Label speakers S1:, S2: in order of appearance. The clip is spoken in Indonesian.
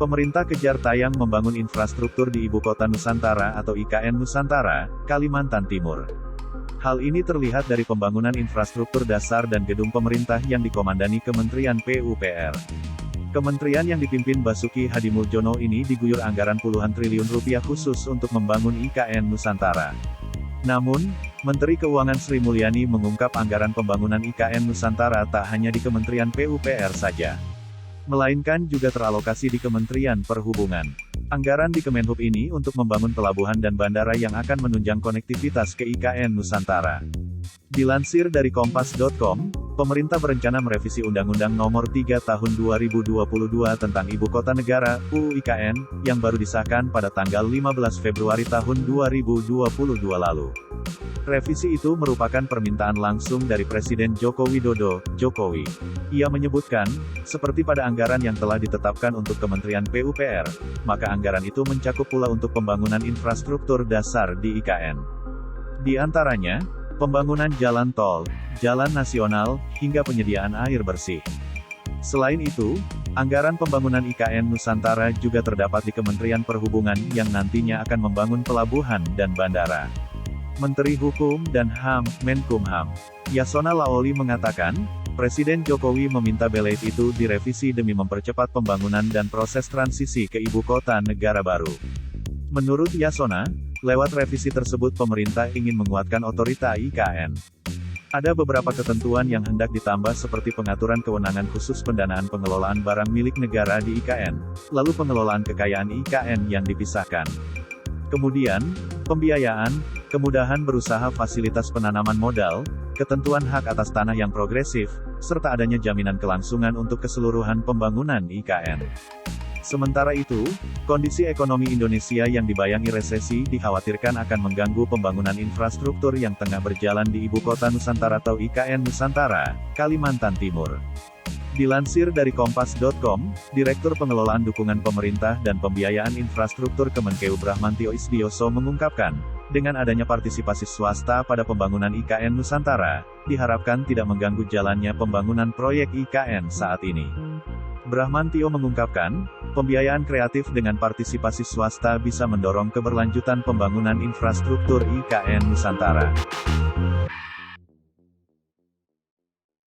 S1: Pemerintah kejar tayang membangun infrastruktur di Ibu Kota Nusantara atau IKN Nusantara, Kalimantan Timur. Hal ini terlihat dari pembangunan infrastruktur dasar dan gedung pemerintah yang dikomandani Kementerian PUPR. Kementerian yang dipimpin Basuki Hadimuljono ini diguyur anggaran puluhan triliun rupiah khusus untuk membangun IKN Nusantara. Namun, Menteri Keuangan Sri Mulyani mengungkap anggaran pembangunan IKN Nusantara tak hanya di Kementerian PUPR saja, melainkan juga teralokasi di Kementerian Perhubungan. Anggaran di Kemenhub ini untuk membangun pelabuhan dan bandara yang akan menunjang konektivitas ke IKN Nusantara. Dilansir dari Kompas.com, pemerintah berencana merevisi Undang-Undang Nomor 3 Tahun 2022 tentang Ibu Kota Negara, UU IKN, yang baru disahkan pada tanggal 15 Februari tahun 2022 lalu. Revisi itu merupakan permintaan langsung dari Presiden Joko Widodo, Jokowi. Ia menyebutkan, seperti pada anggaran yang telah ditetapkan untuk Kementerian PUPR, maka anggaran itu mencakup pula untuk pembangunan infrastruktur dasar di IKN. Di antaranya, pembangunan jalan tol, jalan nasional, hingga penyediaan air bersih. Selain itu, anggaran pembangunan IKN Nusantara juga terdapat di Kementerian Perhubungan yang nantinya akan membangun pelabuhan dan bandara. Menteri Hukum dan HAM, Menkumham, Yasona Laoli mengatakan, Presiden Jokowi meminta Beleid itu direvisi demi mempercepat pembangunan dan proses transisi ke ibu kota negara baru. Menurut Yasona, lewat revisi tersebut pemerintah ingin menguatkan otorita IKN. Ada beberapa ketentuan yang hendak ditambah seperti pengaturan kewenangan khusus pendanaan pengelolaan barang milik negara di IKN, lalu pengelolaan kekayaan IKN yang dipisahkan. Kemudian, pembiayaan, kemudahan berusaha fasilitas penanaman modal, ketentuan hak atas tanah yang progresif, serta adanya jaminan kelangsungan untuk keseluruhan pembangunan IKN. Sementara itu, kondisi ekonomi Indonesia yang dibayangi resesi dikhawatirkan akan mengganggu pembangunan infrastruktur yang tengah berjalan di Ibu Kota Nusantara atau IKN Nusantara, Kalimantan Timur. Dilansir dari Kompas.com, Direktur Pengelolaan Dukungan Pemerintah dan Pembiayaan Infrastruktur Kemenkeu Brahmantio Isdioso mengungkapkan, dengan adanya partisipasi swasta pada pembangunan IKN Nusantara, diharapkan tidak mengganggu jalannya pembangunan proyek IKN saat ini. Brahmantio mengungkapkan, pembiayaan kreatif dengan partisipasi swasta bisa mendorong keberlanjutan pembangunan infrastruktur IKN Nusantara.